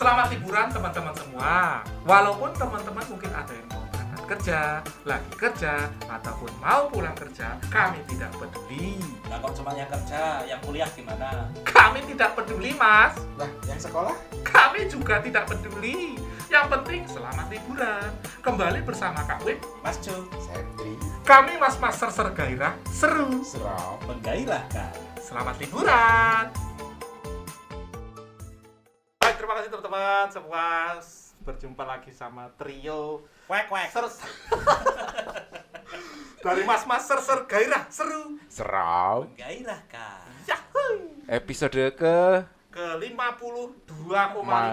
Selamat liburan teman-teman semua. Walaupun teman-teman mungkin ada yang mau berangkat kerja, lagi kerja, ataupun mau pulang kerja, kami tidak peduli. Nah kok cuma yang kerja, yang kuliah gimana? Kami tidak peduli, Mas. Lah, yang sekolah? Kami juga tidak peduli. Yang penting selamat liburan. Kembali bersama Kak Win, Mas Jo, Septri. kami mas-mas ser gairah, seru. Seram. menggairahkan. Selamat liburan. Baik, terima kasih teman-teman semua. Berjumpa lagi sama trio Kwek kwek. dari mas-mas ser gairah, seru. Seram. Menggairahkan. Yahoo! Episode ke Ke 52,5.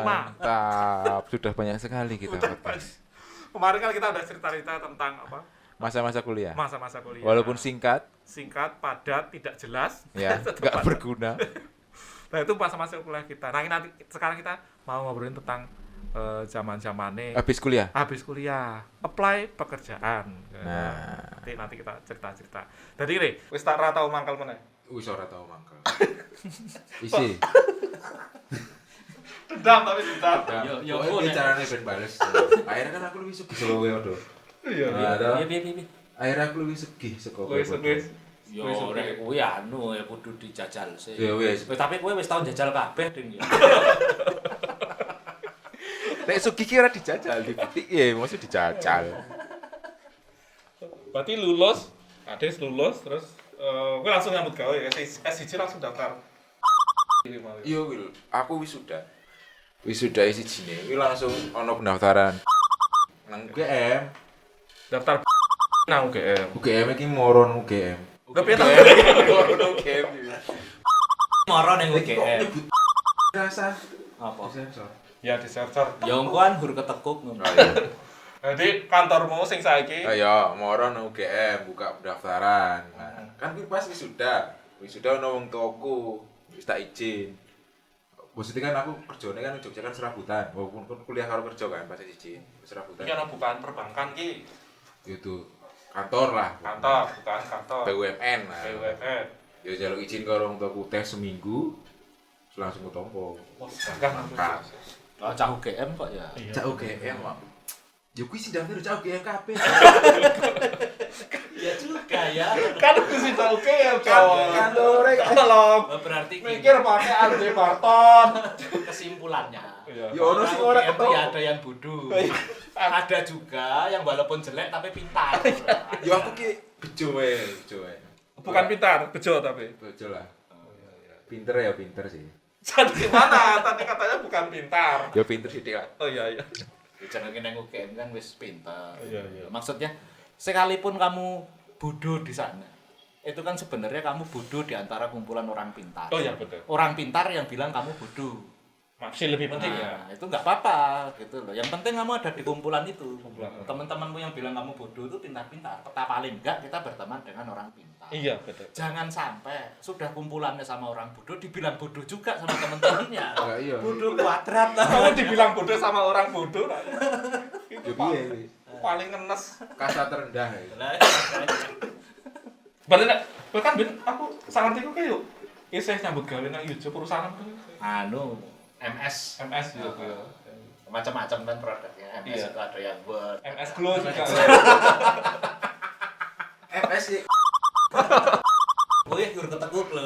mantap. Sudah banyak sekali kita podcast. Kemarin kan kita udah cerita-cerita tentang apa? Masa-masa kuliah. Masa-masa kuliah. Walaupun singkat, padat, tidak jelas. ya, Tetap nggak padat. berguna. Nah, itu masa-masa kuliah kita. Nah, nanti sekarang kita mau ngobrolin tentang zaman-zamane Habis kuliah. habis kuliah, apply pekerjaan. Nah. Nanti kita cerita-cerita. Jadi ini, wis tak ra tau mangkal meneh. Wis ora tau mangkel. Isi. Dendam tapi dendam. Yo, Oh, Nek. ini caranya ben bales. Akhirnya kan aku lebih sugih saka kowe odo. Iya. Piye. Akhirnya aku lebih sugih saka kowe. Wis wis. Yo rek kuwi anu ya kudu dijajal sih. Ya wis. Tapi kowe wis tau jajal kabeh, Ding ya. Nek sugih ki ora dijajal, dipetik ya, maksud dijajal. Berarti lulus, Ades lulus terus gue langsung nyambut gawe ya. S1 langsung daftar. Iya, Wil. Aku wisuda. Wisuda isi jine. Wi langsung ono pendaftaran nang UGM. Daftar nang UGM. UGM iki moron UGM. Tapi ya Moron UGM. Moro ning UGM. Rasa Apa? sensor. ya di server. Ya engkoan hur ketekuk ngono. Jadi kantormu sing saiki Ayo, moron nang UGM buka pendaftaran. Nah, kan kuwi pas wisuda. Wisuda ono wong tuaku wis tak izin. Maksudnya kan aku kerjane kan Jogja kan serabutan. Walaupun kan kuliah karo kerja kan pas izin serabutan. iki ana bukaan perbankan ki. Itu kantor lah. Kantor, bukaan kantor. BUMN. Nah. BUMN. Ya jaluk izin karo wong tuaku tes seminggu terus langsung ketompo. Wah, gagah Kak. Lah cah UGM kok ya. Cak UGM kok. Ya kuwi sing daftar cak UGM kabeh. Ya juga ya. Kan mesti tahu UGM, cowok. Kantore Tolong. Oh, berarti Mikir pakai Alde Barton. kesimpulannya. Iya. Ya ono sing ora UGM tuh ketemu. ya ada yang bodoh. Ada juga yang walaupun jelek tapi pintar. Ya aku ki bejo wae. Bukan pintar, bejo tapi. Bejo lah. Pinter ya pinter sih. Jadi gimana? Tadi katanya bukan pintar. Ya pinter sih lah. Oh iya iya. Jenenge nang UGM kan wis pintar. Iya, iya. Maksudnya sekalipun kamu bodoh di sana, itu kan sebenarnya kamu bodoh di antara kumpulan orang pintar. Oh iya betul. Orang pintar yang bilang kamu bodoh. Masih lebih penting ya. Nah, itu nggak apa-apa gitu loh. Yang penting kamu ada di kumpulan itu. Kumpulan. Teman-temanmu yang bilang kamu bodoh itu pintar-pintar. Paling enggak kita berteman dengan orang pintar. Iya betul. Jangan sampai sudah kumpulannya sama orang bodoh dibilang bodoh juga sama teman-temannya. Enggak iya. Bodoh kuadrat lah. Kamu dibilang bodoh sama orang bodoh. Nah. Itu Ya piye wis. paling ngenes. Kasta terendah ya. Nah, Berarti nek kowe kan ben aku sangat iku kayak yuk. Isih nyambut gawe nang YouTube perusahaan apa? anu MS MS gitu ya. macam-macam kan produknya. MS Iya. itu ada yang buat MS Glow juga. MS sih. gue hur ketekuk loh.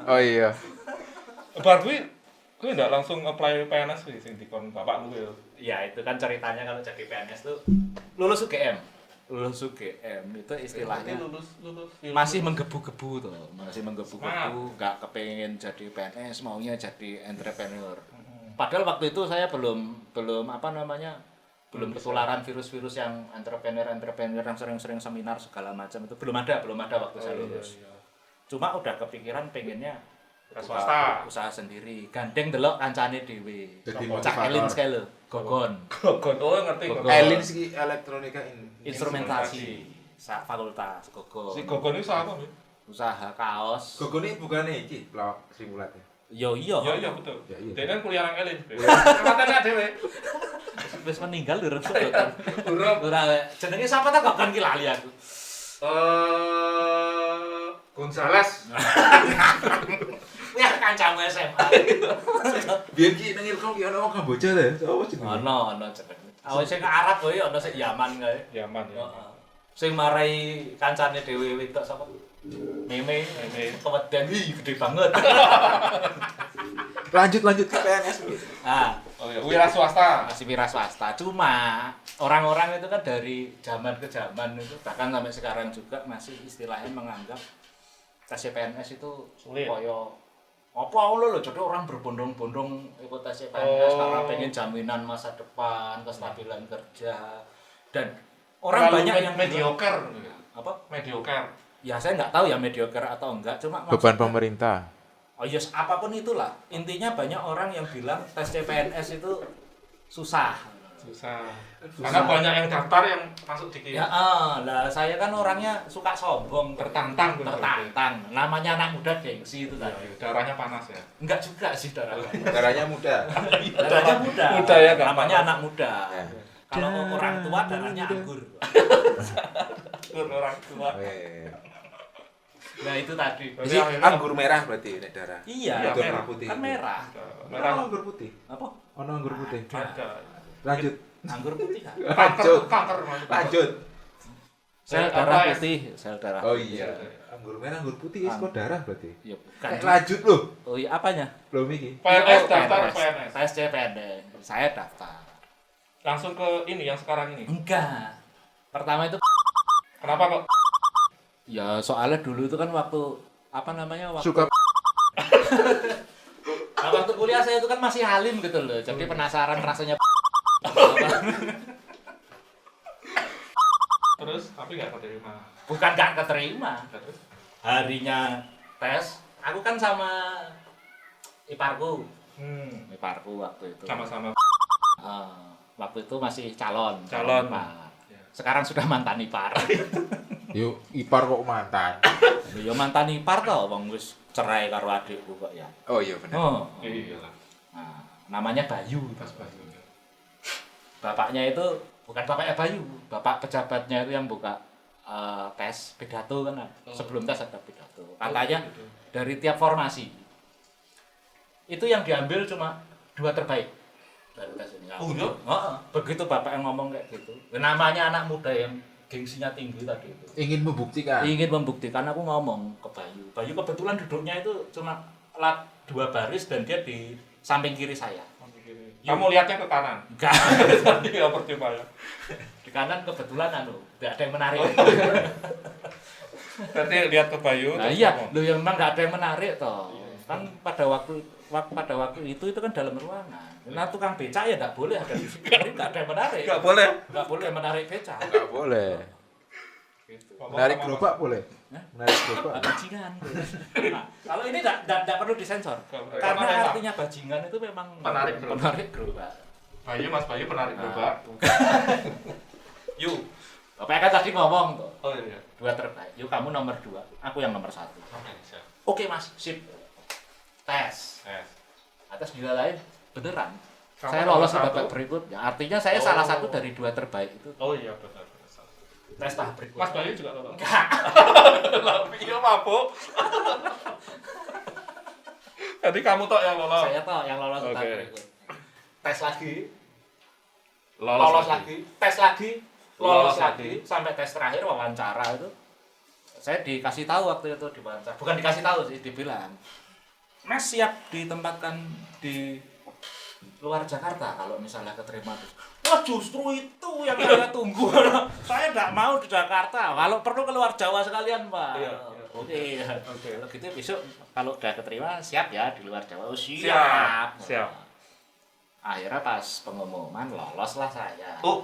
Oh iya. Bar kuwi ndak langsung apply PNS kuwi sing dikon bapakmu ya. Ya itu kan ceritanya kalau jadi PNS tuh lulus UGM. Lulus UGM itu istilahnya lulus masih menggebu-gebu tuh, masih menggebu-gebu, nggak kepengen jadi PNS, maunya jadi entrepreneur. Padahal waktu itu saya belum belum ketularan virus-virus yang entrepreneur yang sering-sering seminar segala macam itu belum ada waktu saya lulus. Cuma udah kepikiran pengennya swasta. usaha sendiri, gandeng delok kancane dhewe. Jadi Cak Elin sekali lho, Gogon. Gogon, oh ngerti Gogon. Elin sih elektronika Instrumentasi sak fakultas Gogon. Si Gogon itu apa, Mi? Usaha kaos. Gogone bukannya iki pelawak simulat ya. Yo iya. Iya betul. Ya, iya. Dia kan kuliah nang Elin. Angkatannya dhewe. Wis meninggal lho Rem. Urip. Ora jenenge sapa ta kok kan ki lali aku. Gonzales. Ya kancamu SMA. Biar ki nang Ilkom ki ono wong Kamboja lho. Sopo jenenge? Ono jeneng. Awake sing Arab kowe ono sing Yaman kae. Yaman ya. Heeh. Sing marai kancane dhewe wedok sapa? Meme, keweden gede banget. Lanjut ke PNS gitu. Nah, Oh ya, wira swasta. masih wira swasta. Cuma orang-orang itu kan dari zaman ke zaman itu bahkan sampai sekarang juga masih istilahnya menganggap tes CPNS itu Sulit. koyo apa lo jadi orang berbondong-bondong ikut tes CPNS karena pengen jaminan masa depan, kestabilan kerja dan orang Terlalu banyak yang mediocre. apa? Mediocre. Ya saya nggak tahu ya mediocre atau enggak, cuma Beban maksudnya- pemerintah. Oh yes, apapun itulah. Intinya banyak orang yang bilang tes CPNS itu susah. Susah. Karena banyak yang daftar yang masuk di Ya, lah saya kan orangnya suka sombong, tertantang gitu. tertantang. Namanya anak muda gengsi itu tadi. Darahnya panas ya. Enggak juga sih darahnya. Darahnya muda. Darahnya muda. Muda ya, Kak. Namanya anak muda. Ya. Kalau orang tua darahnya anggur. Orang tua. Nah itu tadi. Berarti Ini akhirnya- anggur merah berarti nek darah. Iya, Iya, Anggur merah. putih. kan merah. Merah. Ono anggur putih. Apa? Ono anggur putih. Ada. Lanjut. Anggur putih kan? Lanjut. Kanker maksudnya. Lanjut. Sel Apa darah ya? putih, sel darah. Oh putih. iya. Anggur merah, anggur putih is kok darah berarti. Ya bukan. Lanjut loh. Oh iya apanya? Belum iki. PNS daftar PNS. Tes CPNS. Saya daftar. Langsung ke ini yang sekarang ini. Enggak. Pertama itu Kenapa kok? ya soalnya dulu itu kan waktu apa namanya waktu Suka nah, waktu kuliah saya itu kan masih halim gitu loh. Jadi penasaran rasanya Terus tapi nggak keterima. bukan gak keterima. Terus Harinya tes, aku kan sama iparku. hmm, Iparku waktu itu. sama-sama. Waktu itu masih calon. Calon. Ipar. Ya. Sekarang sudah mantan ipar. yuk ipar kok mantan. Ya mantan ipar toh, wong wis cerai karo adikku kok ya. Oh iya benar. Oh. Iya lah. Nah, namanya Bayu. Pas Bayu. Bapaknya itu bukan bapaknya Bayu, bapak pejabatnya itu yang buka tes pidato kan. Sebelum tes ada pidato. Katanya gitu. dari tiap formasi itu yang diambil cuma 2 terbaik dari tes ini. Oh, iya? Heeh, begitu bapak yang ngomong kayak gitu. Namanya anak muda yang gengsinya tinggi tadi itu. Ingin membuktikan. Ingin membuktikan, aku ngomong ke Bayu. Bayu kebetulan duduknya itu cuma 2 baris dan dia di samping kiri saya. Kamu lihatnya ke kanan. Enggak. Tadi ya percuma ya. Di kanan kebetulan tidak ada yang menarik. Berarti lihat ke Bayu. Nah terus iya, ngomong. lo yang memang nggak ada yang menarik toh. Kan pada waktu itu kan dalam ruangan. Nah tukang becak ya nggak boleh ada di situ. Jadi nggak ada yang menarik. Nggak boleh. Nggak boleh menarik becak. Enggak boleh. Gitu. Menarik gerobak boleh. Hah? Menarik gerobak. Bajingan. Nah, kalau ini nggak perlu disensor. Nggak- Karena nggak- artinya bajingan itu memang Penarik gerobak. Penarik gerobak. Bayu, Mas Bayu penarik gerobak. Yuk, Bapak kan tadi ngomong tuh. Oh iya. 2 terbaik. Yuk kamu nomor 2, aku yang nomor 1. Oke, siap. Oke mas, sip. Tes. Atas dinilai beneran. Kamu Saya nomor lolos ke babak 1. berikutnya. Artinya saya Oh. salah satu dari 2 terbaik itu. Oh iya benar. Tes tahap berikutnya. Mas Bayu juga lolos. Enggak. Iya mabuk. Jadi kamu tok yang lolos. Saya toh yang lolos ke tahap Oke. berikut. Tes lagi, Lolos lolos lagi, tes lagi, lolos Lolos lagi, sampai tes terakhir wawancara itu. Saya dikasih tahu waktu itu di wawancara. Bukan dikasih tahu sih, dibilang. Mas siap ditempatkan di luar Jakarta kalau misalnya keterima. Wah justru itu yang saya tunggu. Saya tidak mau di Jakarta. Kalau perlu keluar Jawa sekalian Pak. Iya, Oke. Oke. Kalau gitu besok kalau udah keterima siap ya di luar Jawa. Oh, Siap. Siap. Akhirnya pas pengumuman lolos lah saya. Oh.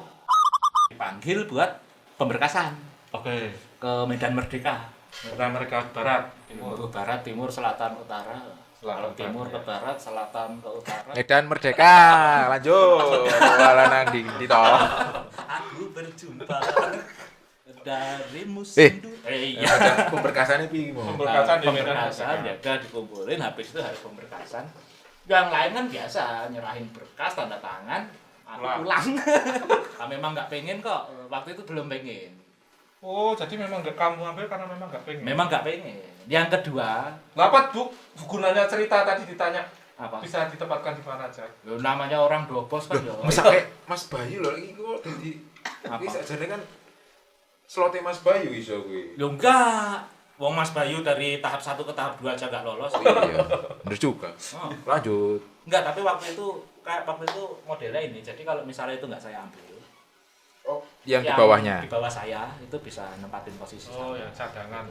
Dipanggil buat pemberkasan Oke. ke Medan Merdeka. Dan mereka barat. Timur, barat, timur, selatan, utara. Kalau Selatan, timur ke ya. barat, selatan ke utara. Medan Merdeka. Lanjut. Walanang di tol. Aku berjumpa dari musim dulu. Iya. Pemberkasannya piye mau? Pemberkasan di Medan Pemberkasan Merdeka. ya udah dikumpulin, habis itu hari pemberkasan. Yang lain kan biasa nyerahin berkas, tanda tangan, aku Pulang. pulang. Nah, memang nggak pengen kok. Waktu itu belum pengen. Oh, jadi memang nggak kamu ambil karena memang nggak pengen. Memang nggak pengen. Yang kedua, Apa Bu? Gunanya cerita tadi ditanya apa? bisa ditempatkan di mana aja. Loh, namanya orang dobos kan ya. Masa kayak Mas Bayu lho iki kok dadi Apa? iki sakjane kan slote Mas Bayu iso kuwi. Loh enggak. Wong Mas Bayu dari tahap 1 ke tahap 2 aja nggak lolos. Oh iya, bener juga. Oh. Lanjut. Enggak, tapi waktu itu modelnya ini. Jadi kalau misalnya itu nggak saya ambil, Oh, yang di bawahnya. Di bawah saya itu bisa nempatin posisi Oh saya. ya, cadangan.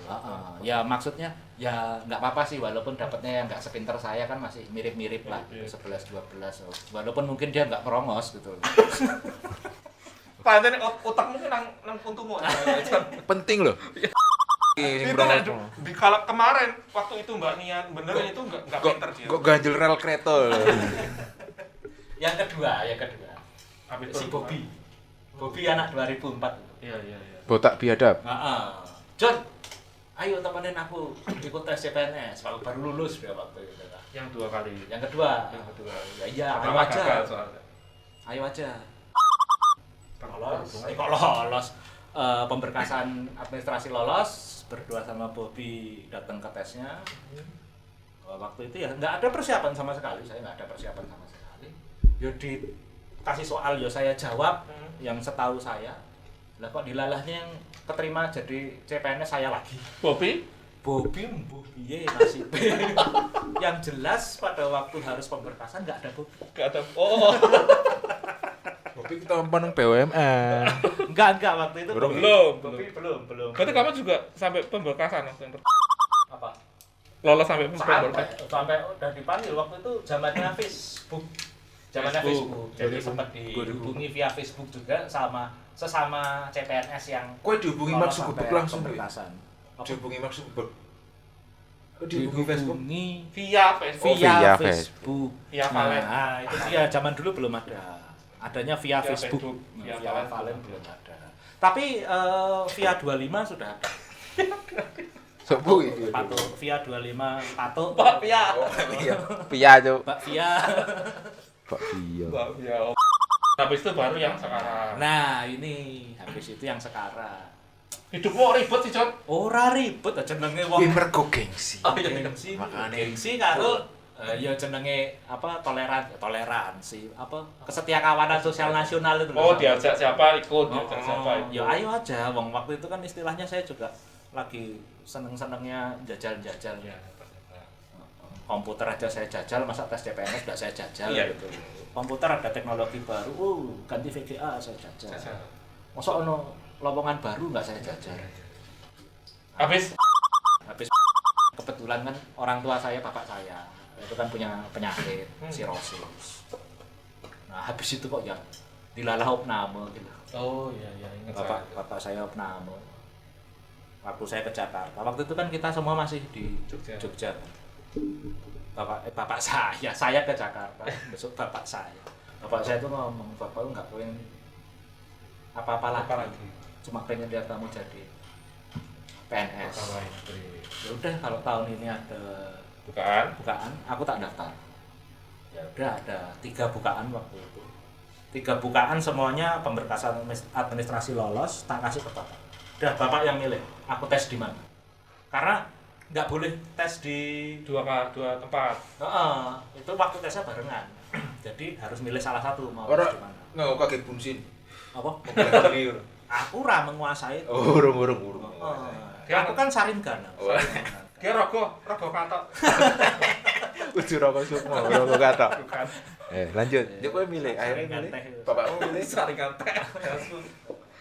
Ya maksudnya ya nggak apa-apa sih, walaupun dapatnya yang nggak sepinter saya kan masih mirip-mirip lah, Mirip. 11-12. Walaupun mungkin dia nggak merongos gitu. Pancen otak mungkin nang puntumu. Penting loh. Ini Itu kan kalau kemarin waktu itu Mbak Nia bener itu nggak pinter dia. Kok ganjel rel kereta lho. Yang kedua, Habis si Bobby. Bobby anak 2004. Iya. Botak biadab. John, ayo temenin aku ikut tes CPNS. Baru lulus dia waktu itu. Yang 2 kali. Yang kedua. Ya iya, ayo Pertama aja. gagal soalnya. Ayo aja. Lolos. Kok lolos? Pemberkasan administrasi lolos, berdua sama Bobby datang ke tesnya. Waktu itu ya nggak ada persiapan sama sekali, saya nggak ada persiapan sama sekali. Yo dikasih soal yo saya jawab yang setahu saya. Lah kok dilalahnya yang keterima jadi CPNS saya lagi. Bobby? Bobby nasib. Yang jelas pada waktu harus pemberkasan nggak ada Bobby. Nggak ada. Oh. Tapi kita nang BUMN. Enggak waktu itu Belum. Bobby belum. Berarti kamu juga sampai pemberkasan waktu yang Apa? lolos sampai pemberkasan. Sampai udah dipanggil waktu itu zamannya Facebook. Jadi sempat dihubungi via Facebook juga sama sesama CPNS yang Kowe dihubungi Mark lolos Zuckerberg sampai langsung kuwi. pemberkasan. Dihubungi Mark Zuckerberg. Dihubungi Facebook. Via Facebook. via Via Facebook. Facebook. Via Valen. Nah, itu dia zaman dulu belum ada. Adanya via Via Facebook. Facebook. Via Via Valen belum ada. Tapi via 25 sudah ada. Sopo iki? Pato via 25 Pato. Pak Via. Iya. Via, Cuk. Mbak Via. Pak Via. Pak Via. Habis itu baru yang sekarang. Nah, ini habis itu yang sekarang. Hidupmu ribet sih, Jon. Ora ribet jenenge wong. Kuwi mergo gengsi. Oh iya gengsi. Makanya. Gengsi karo ya jenenge apa toleransi apa kesetiakawanan sosial nasional itu. Oh, diajak siapa ikut, diajak siapa ikut. Ya ayo aja, wong waktu itu kan istilahnya saya juga lagi seneng-senengnya jajal-jajal ya. Komputer aja saya jajal, masa tes CPNS enggak saya jajal gitu. Komputer ada teknologi baru, ganti VGA saya jajal. Masa ono lowongan baru enggak saya jajal. Habis Kebetulan kan orang tua saya, bapak saya itu kan punya penyakit sirosis. Nah habis itu kok ya dilalah opname gitu. Oh iya ingat Bapak saya opname. Waktu saya ke Jakarta, waktu itu kan kita semua masih di Jogja. Bapak saya ke Jakarta, besok bapak saya itu ngomong, bapak lu nggak pengen apa-apa lagi. Cuma pengen lihat kamu jadi PNS. Ya udah kalau tahun ini ada bukaan, aku tak daftar. Ya udah ada 3 bukaan waktu itu. 3 bukaan semuanya pemberkasan administrasi lolos, tak kasih ke bapak. Udah bapak yang milih, aku tes di mana. Karena nggak boleh tes di dua tempat. Itu waktu tesnya barengan. Jadi harus milih salah satu mau Ora tes di mana. nggak kaget bunsin. Apa? Mobil. Aku ra menguasai itu. Oh, urung. Aku kan Saringan. Dia rogo katok. Kudu rokok sukmo, rokok kata. Bukan. Lanjut. Dia kowe milih, akhirnya Saringan milih. teh. Bapakmu milih. Saringan teh.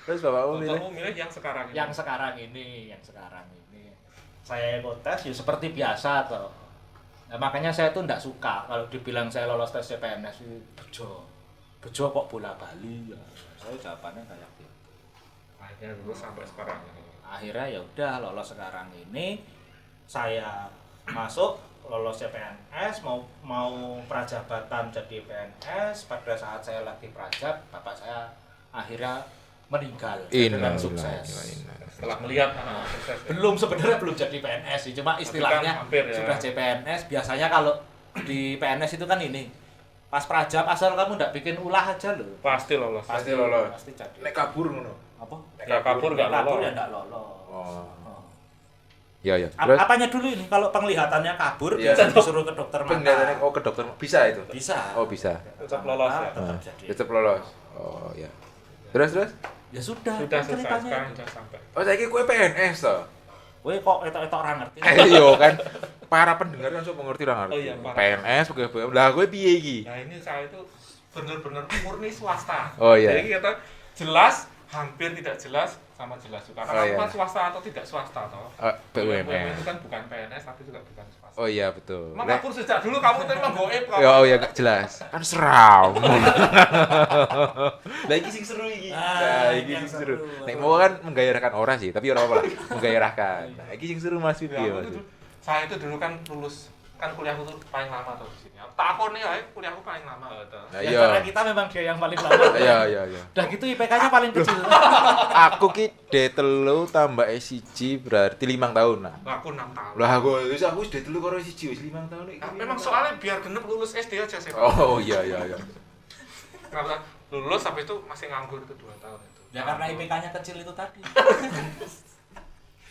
Terus bapakmu milih. Kamu milih yang sekarang ini. Yang sekarang ini. Saya ikut tes ya seperti biasa toh. Nah, makanya saya tuh enggak suka kalau dibilang saya lolos tes CPNS itu bejo kok bola bali ya. Saya jawabannya kayak gitu. Akhirnya dulu sampai sekarang ini. Akhirnya ya udah lolos sekarang ini, saya masuk lolos CPNS, mau prajabatan jadi PNS. Pada saat saya lagi prajab, bapak saya akhirnya meninggal dengan sukses. Setelah melihat anak sukses. Sebenarnya belum jadi PNS sih, cuma istilahnya hampir, ya. sudah CPNS. Biasanya kalau di PNS itu kan ini, pas prajab asal kamu nggak bikin ulah aja loh. Pasti lolos. Pasti lolos. Pasti jadi. Nek kabur ngono. apa? Ya kabur nggak Kabur lolos. ya nggak lolos. Oh. Ya. Terus Apanya dulu ini? Kalau penglihatannya kabur, Iya. biasa disuruh ke dokter penglihatannya mata. ke dokter bisa itu. Bisa. Oh, bisa. Tetap lolos ya. Tetap jadi. Tetap lolos. Oh, ya. Terus? Ya sudah. Sudah kan selesai ceritanya. sekarang sudah sampai. Oh, saiki kowe PNS to. Kowe kok etok-etok ora ngerti. Iya kan. Para pendengar kan sok mengerti ora ngerti. Oh iya, para. PNS pegawai BUMN. Lah kowe piye iki? Nah ini saya itu benar-benar murni swasta. Oh, iya. Jadi kita jelas, hampir tidak jelas, sama jelas juga. Oh, Karena iya. bukan swasta atau tidak swasta toh. BUMN. itu kan bukan PNS tapi juga bukan swasta. Oh iya betul. Emang kabur sejak dulu kamu terima goib kamu. Ya, oh ya gak jelas. Kan seram. Lah iki sing seru iki. Ah, Nah, iki iki yang sing seru. seru. Nek mau kan menggairahkan orang sih, tapi ora apa-apa lah. Menggairahkan. Nah, iki sing seru Mas Ya, Vivi aku Mas. tuh, saya itu dulu kan lulus kan kuliahku tuh paling lama tuh di sini. Takon nih ya, kuliahku paling lama tuh. Nah, Ya, iya. karena kita memang dia yang paling lama. Iya. Udah gitu IPK-nya paling kecil. Aku ki D3 tambah S1 berarti 5 tahun lah. Lah aku 6 tahun. Lah aku wis D3 karo S1 wis 5 tahun iki. Nah, memang soalnya biar genep lulus SD aja sih. Oh iya. Karena lulus habis itu masih nganggur itu 2 tahun itu. Ya karena IPK-nya kecil itu tadi.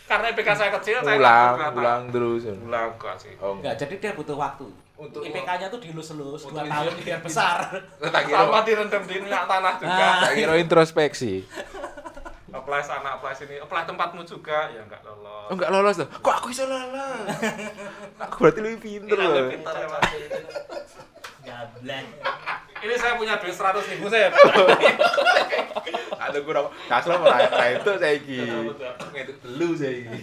Karena IPK saya kecil, saya nganggur 2 tahun. Ulang terus. Ulang enggak sih. Oh, Enggak, jadi dia butuh waktu. Untuk- IPK-nya tuh dilus-lus 2 untuk- tahun biar besar. tak kira Sama direndam di minyak tanah juga. Ah. tak kira introspeksi. Apply sana, apply sini, apply tempatmu juga, ya enggak lolos. Oh enggak lolos tuh. Kok aku bisa lolos? Aku berarti lebih pinter Iya, loh. lebih pintar ya, Mas. Gablek. Ini saya punya duit 100.000 saya. Ada kurang kasar malah itu saiki. Betul. Ngeduk telu saiki.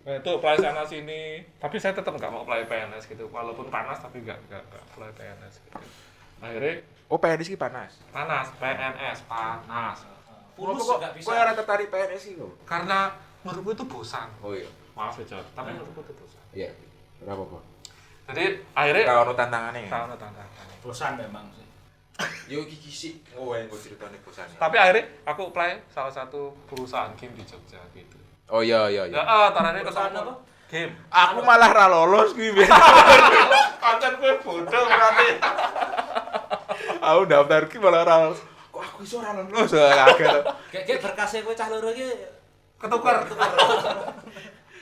Nah, itu apply sana sini. Tapi saya tetap nggak mau apply PNS gitu. Walaupun panas tapi nggak apply PNS gitu. Akhirnya Oh, PNS ki panas. panas, PNS panas. Pulus kok juga bisa. kok ora tertarik PNS iki kok? Karena menurutku itu bosan. Oh iya. Maaf ya, Jod. Tapi menurutku itu bosan. Iya. Ora apa-apa. Jadi akhirnya Ora ono tantangane. tahun tantangan. Bosan memang sih. Yo iki kisik ngowen kok ceritane bosane. Tapi akhirnya aku apply salah satu perusahaan game di Jogja gitu. Oh iya. Ya, tarane Perusahaan ketemu apa? game. Aku malah ra lolos kuwi. Konten gue bodoh berarti. Aku daftar ki malah ra lolos. Kok aku iso ra lolos kaget. Kayak berkasnya kowe cah loro iki Ketukar.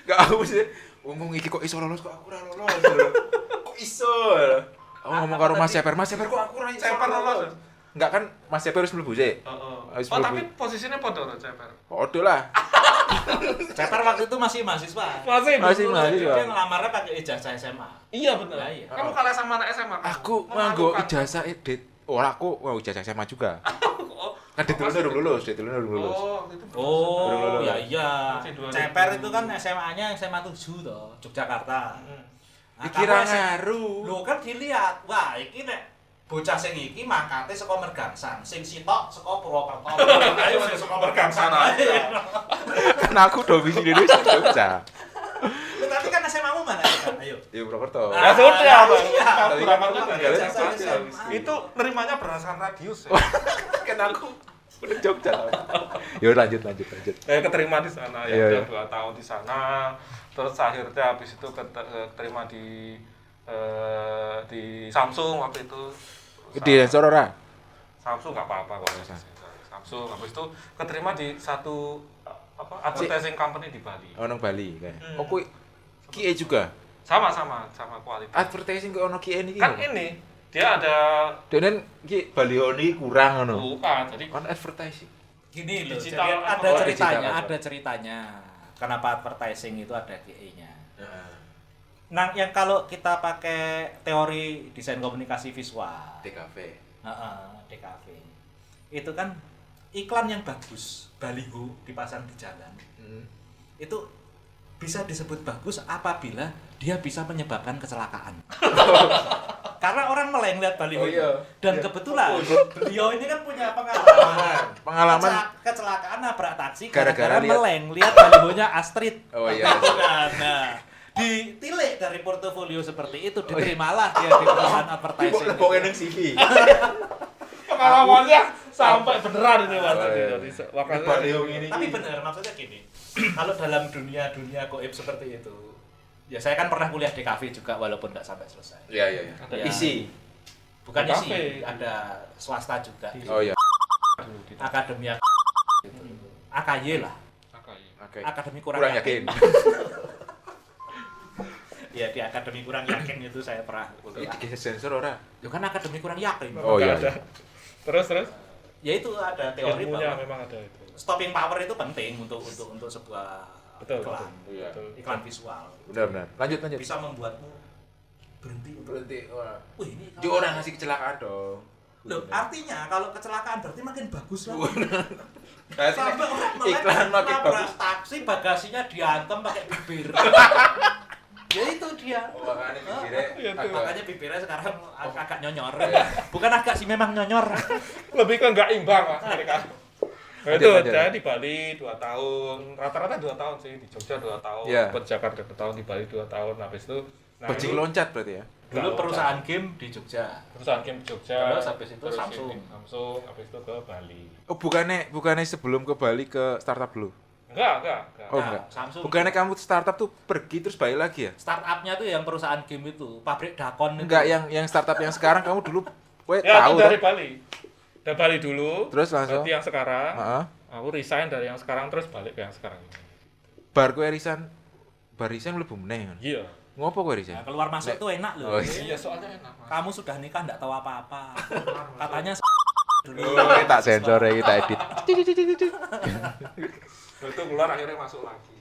Gak aku mesti ngomong iki kok iso lolos kok aku ora lolos. Kok iso? Aku ngomong karo Mas Seper kok aku ora iso Seper lolos. Enggak kan Mas Seper wis mlebu sih. Wis Oh, mlebu. tapi posisinya podo loh, Ceper. Podo lah. Ceper waktu itu masih mahasiswa. Masih mahasiswa. Dia ngelamarnya pakai ijazah SMA. Iya betul. Nah, iya. Kamu kalah sama anak SMA. kamu. Aku nganggo Memalukan. ijazah edit. Ora aku nganggo ijazah SMA juga. Oh, Kan ditulunnya urung lulus, ditulunnya urung lulus. Oh, itu. Oh, ya iya. Masih 2000. Ceper itu kan SMA-nya SMA 7 toh, Yogyakarta. Hmm. Nah, Dikira kamu ngaruh. Lho kan dilihat, wah iki nek bocah sing iki makate saka Mergangsan, sing sitok saka Purwokerto. Ayo sing saka Mergangsan ae. Kan aku domisili di Jogja. Lho, tapi kan SMA-mu mana kan? Ayo. Ya Purwokerto. Ya sudah, Bang. Iya. Tapi kan Kurang aku ajar. tinggalnya Ijazah Jogja. SMA. Itu nerimanya berdasarkan radius ya. Kan aku udah Jogja. Ya lanjut. Saya keterima di sana, ya Iya, udah 2 tahun di sana. Terus akhirnya habis itu keterima di Samsung waktu itu. Di sensor ora? Samsung nggak apa-apa kok. Samsung habis itu keterima di satu advertising company di Bali. Ono Bali kayak. Oh kuwi QA juga. Sama kualitas. Advertising kok ono QA iki. Kan ini dia ada Denen iki balioni kurang ngono. bukan, jadi Kan advertising. Gini loh, Digital jadi ada advertising. ceritanya, Digital ada ceritanya. Kenapa advertising itu ada GE-nya. Heeh. Nah, yang kalau kita pakai teori desain komunikasi visual, DKV. DKV, itu kan iklan yang bagus, baliho dipasang di jalan, itu bisa disebut bagus apabila dia bisa menyebabkan kecelakaan. Karena orang meleng lihat baliho Oh, iya. dan Iya. kebetulan beliau ini kan punya pengalaman kecelakaan nabrak taksi Gara-gara gara-gara lihat- meleng lihat balihonya Astrid. Oh, iya. Nah, ditilik dari portofolio seperti itu, diterimalah dia di perusahaan advertising. Kok nang CV. pengalamannya sampai beneran ini Mas. Oh, iya. Jadi makanya Baliho ini. Tapi benar, maksudnya gini, kalau dalam dunia goib seperti itu, ya saya kan pernah kuliah di kafe juga walaupun nggak sampai selesai. Iya. Ya. Isi. Bukan Di isi, kafe. ada swasta juga. Oh iya. dulu di Akademia gitu. AKY lah. Oke. Akademi Kurang kurang yakin. Ya di akademi kurang yakin itu saya pernah. Ini digeser sensor ora? Ya kan akademi kurang yakin. Oh iya. Terus Ya itu ada teori ilmunya bahwa memang ada itu. stopping power itu penting untuk sebuah Betul, iklan. Iya. betul. Iklan visual. Benar. Lanjut. Bisa membuatmu berhenti untuk Berhenti. Wah. wih ini Dia orang ngasih kecelakaan dong. Loh, artinya kalau kecelakaan berarti makin bagus lah. Nah, Sampai orang melek iklan makin nabrak bagus. taksi bagasinya diantem pakai bibir. Ya itu dia. Oh, makanya bibirnya Iya, tuh. Makanya bibirnya sekarang agak nyonyor. Iya. Bukan agak sih, memang nyonyor. Lebih ke nggak imbang lah mereka. Nah, itu Lanjut. saya di Bali 2 tahun, rata-rata 2 tahun sih, di Jogja 2 tahun, Iya. di Jakarta 2 tahun, di Bali 2 tahun, habis itu bajing loncat berarti ya. Dulu perusahaan game di Jogja. perusahaan game Jogja, Terus habis itu Samsung. Samsung, habis itu ke Bali. Oh, bukannya sebelum ke Bali ke startup dulu. Enggak. Oh, Nah, enggak. Samsung. Bukannya kamu startup tuh pergi terus balik lagi ya? Startupnya tuh yang perusahaan game itu, pabrik Dakon itu. Enggak, yang startup yang sekarang kamu dulu Ya, tahu itu dari toh? Bali. Dari Bali dulu, Terus langsung? berarti yang sekarang, Heeh. aku resign dari yang sekarang, terus balik ke yang sekarang ini. Bar kowe resign mlebu meneh. Iya. Ngopo kowe Nah, resign? keluar masuk tuh enak loh. Oh, Iya, soalnya enak, Mas. Kamu sudah nikah enggak tahu apa-apa. Katanya dulu. Oh, tak sensor ya, kita edit. Itu keluar akhirnya masuk lagi.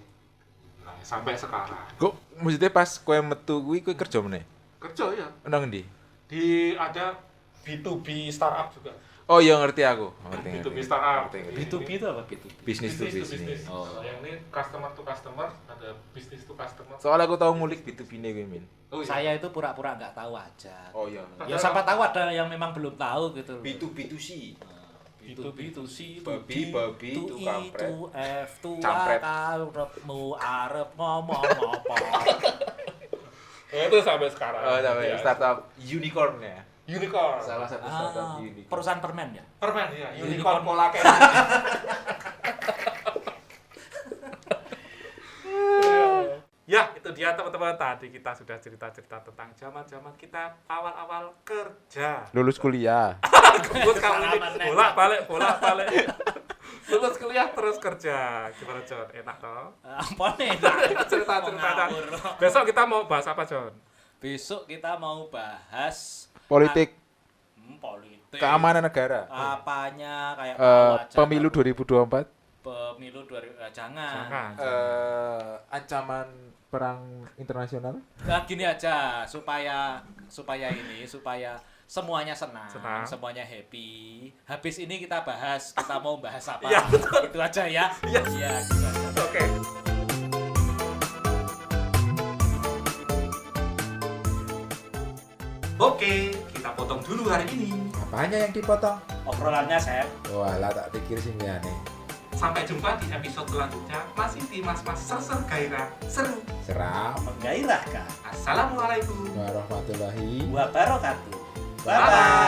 Nah, sampai sekarang. Kok maksudnya pas kowe metu kuwi kowe kerja meneh? Kerja ya. Nang ndi? Di ada B2B startup juga. Oh iya ngerti aku. B2B startup. Ngerti. B2B itu apa B2B? Bisnis to bisnis. Oh. Yang ini customer to customer, ada business to customer. Soalnya aku tahu ngulik B2B ne kuwi, Min. Oh, iya. Saya itu pura-pura nggak tahu aja. Oh iya. Ya siapa tahu ada yang memang belum tahu gitu. loh. B2B2C. B2B to C, Babi, babi, to to E, kampret. to F, to Campret. A, karepmu arep ngomong apa. Itu sampai sekarang. Oh, sampai Ya. startup unicorn ya. Unicorn. Salah satu startup Ah, unicorn. perusahaan permen ya? Permen ya, Unicorn. unicorn pola kayak. Ya, itu dia teman-teman. Tadi kita sudah cerita-cerita tentang zaman-zaman kita awal-awal kerja. Lulus kuliah. Buat kamu ini bolak-balik. Lulus kuliah terus kerja. Gimana, John? Enak toh? Apa nih? Cerita-cerita. Ngawur. Besok kita mau bahas apa, John? Besok kita mau bahas Politik, politik. keamanan negara. Apanya kayak Pemilu 2024. Pemilu jangan. Jangan. Ancaman perang internasional. Nah, gini aja supaya semuanya senang, semuanya happy. Habis ini kita mau bahas apa? Ya, Itu aja ya. Iya. Iya, gitu aja. Oke. Oke, kita potong dulu hari ini. Apanya yang dipotong? Obrolannya, Sep. Walah, tak pikir sih aneh. Sampai jumpa di episode selanjutnya. Masih di Mas-Mas Serser Gairah Seru. Seram. Menggairahkan. Assalamualaikum Warahmatullahi Wabarakatuh. Bye-bye.